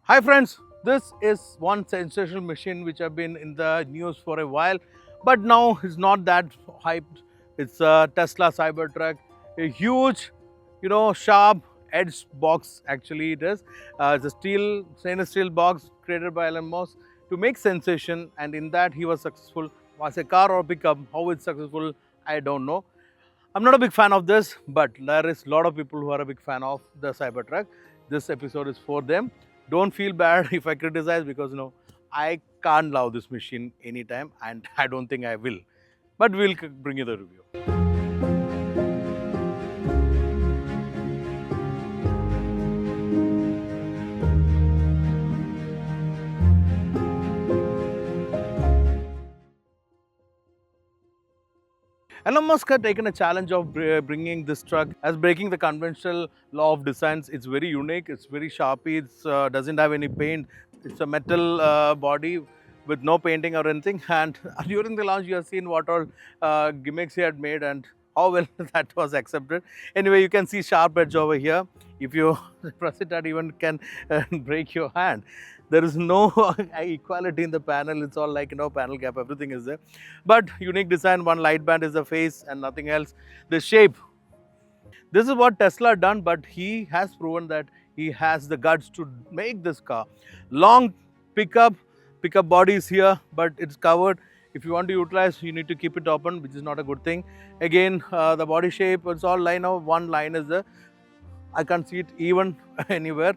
Hi friends, this is one sensational machine which have been in the news for a while, but now it's not that hyped. It's a Tesla Cybertruck, a huge, sharp edged box. Actually, it is. It's a stainless steel box created by Elon Musk to make sensation, and in that he was successful. Was a car or pickup? How it's successful, I don't know. I'm not a big fan of this, but there is a lot of people who are a big fan of the Cybertruck. This episode is for them. Don't feel bad if I criticize because I can't love this machine anytime and I don't think I will. But we'll bring you the review. Elon Musk had taken a challenge of bringing this truck as breaking the conventional law of designs. It's very unique. It's very sharpy. It doesn't have any paint. It's a metal body with no painting or anything. And during the launch, you have seen what all gimmicks he had made and how well that was accepted. Anyway, you can see sharp edge over here. If you press it, that even can break your hand. There is no equality in the panel. It's all like panel gap. Everything is there, but unique design. One light band is the face and nothing else. The shape. This is what Tesla done, but he has proven that he has the guts to make this car. Long pickup body is here, but it's covered. If you want to utilize, you need to keep it open, which is not a good thing. Again, the body shape, it's all line of one line is there. I can't see it even anywhere.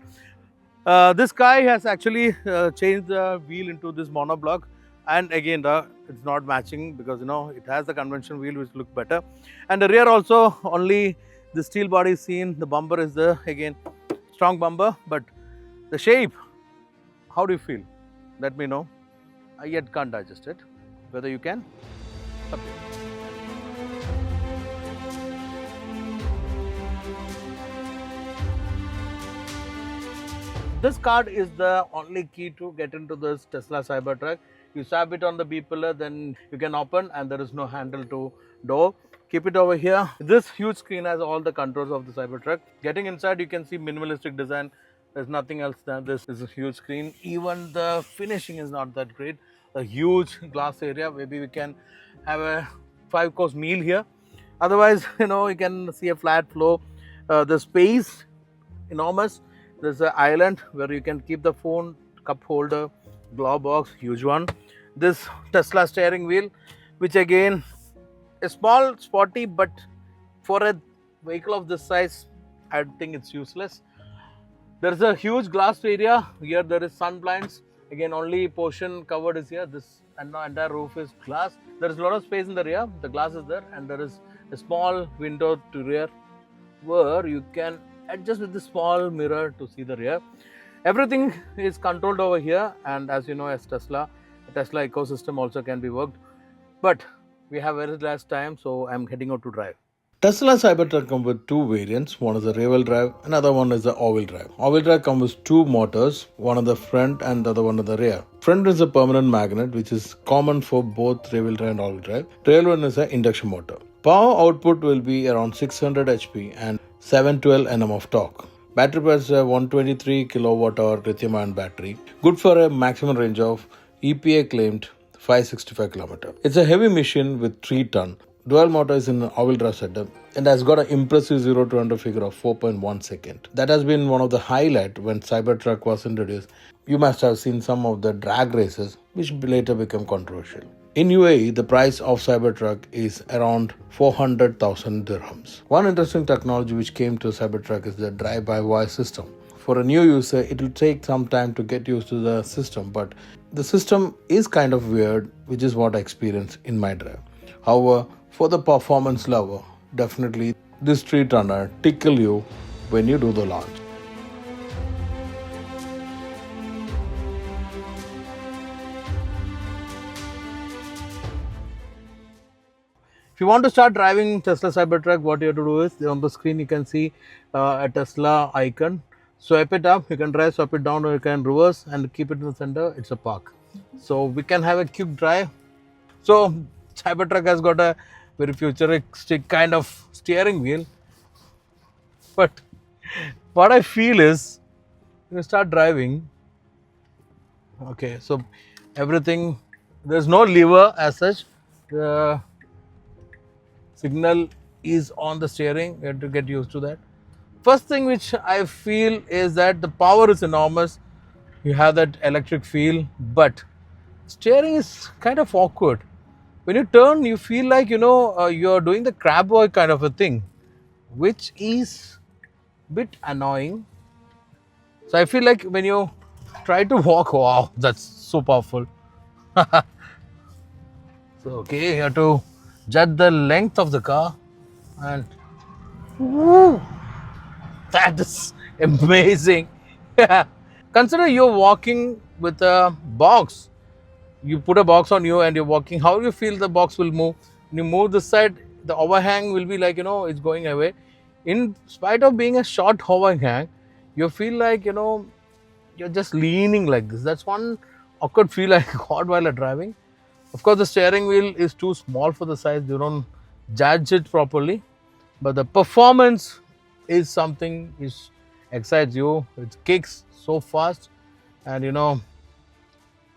This guy has actually changed the wheel into this monoblock, and again it's not matching because it has the conventional wheel which look better, and the rear also only the steel body is seen. The bumper is there, again strong bumper, but the shape, how do you feel? Let me know. I yet can't digest it. Whether you can? Up to you. This card is the only key to get into this Tesla Cybertruck. You swap it on the B pillar, then you can open and there is no handle to door. Keep it over here. This huge screen has all the controls of the Cybertruck. Getting inside, you can see minimalistic design. There's nothing else than this. This is a huge screen. Even the finishing is not that great. A huge glass area. Maybe we can have a 5-course meal here. Otherwise, you can see a flat floor. The space, enormous. There's an island where you can keep the phone, cup holder, glove box, huge one. This Tesla steering wheel, which again is small, sporty, but for a vehicle of this size, I think it's useless. There's a huge glass area. Here there is sun blinds. Again, only portion covered is here. This entire roof is glass. There is a lot of space in the rear. The glass is there, and there is a small window to rear where you can adjust with the small mirror to see the rear. Everything is controlled over here, and as you know, as Tesla, the Tesla ecosystem also can be worked. But we have very less time, so I'm heading out to drive. Tesla Cybertruck comes with two variants. One is a rear-wheel drive, another one is the all-wheel drive. All-wheel drive comes with two motors, one on the front and the other one on the rear. Front is a permanent magnet, which is common for both rear-wheel drive and all-wheel drive. Rear one is an induction motor. Power output will be around 600 HP and 712 Nm of torque. Battery pack is a 123 kWh lithium-ion battery, good for a maximum range of EPA claimed 565 km. It's a heavy machine with 3 ton. Dual motor is in an all-wheel drive setup and has got an impressive 0 to 100 figure of 4.1 second. That has been one of the highlights when Cybertruck was introduced. You must have seen some of the drag races which later became controversial. In UAE, the price of Cybertruck is around 400,000 dirhams. One interesting technology which came to Cybertruck is the drive-by-wire system. For a new user, it will take some time to get used to the system, but the system is kind of weird, which is what I experienced in my drive. However, for the performance lover, definitely this street runner tickle you when you do the launch. If you want to start driving Tesla Cybertruck, what you have to do is on the screen you can see a Tesla icon. Swipe it up, you can drive, swipe it down, or you can reverse and keep it in the center. It's a park. So we can have a quick drive. So Cybertruck has got a very futuristic kind of steering wheel. But what I feel is, when you start driving, Okay, so everything, there's no lever as such. The signal is on the steering. You have to get used to that. First thing which I feel is that the power is enormous. You have that electric feel, but steering is kind of awkward. When you turn, you feel like you're doing the crab boy kind of a thing, which is bit annoying. So I feel like when you try to walk, wow, that's so powerful. So okay, you have to judge the length of the car, and woo, that is amazing. Consider you're walking with a box. You put a box on you and you're walking. How do you feel the box will move? When you move this side, the overhang will be like, it's going away. In spite of being a short overhang, you feel like, you're just leaning like this. That's one awkward feel I got while driving. Of course, the steering wheel is too small for the size. You don't judge it properly. But the performance is something which excites you. It kicks so fast, and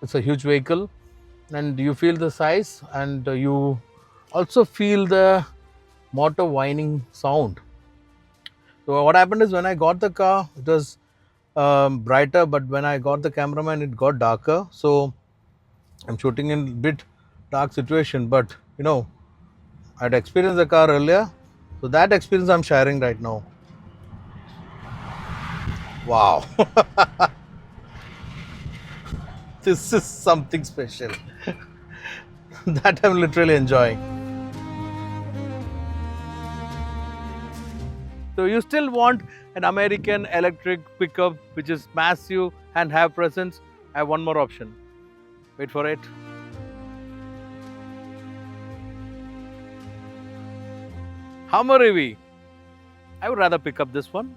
it's a huge vehicle, and you feel the size, and you also feel the motor whining sound. So what happened is when I got the car, it was brighter, but when I got the cameraman, it got darker. So I'm shooting in a bit dark situation, but I'd experienced the car earlier, so that experience I'm sharing right now. Wow, this is something special that I'm literally enjoying. So you still want an American electric pickup which is massive and have presence? I have one more option. Wait for it. Hummer EV. I would rather pick up this one.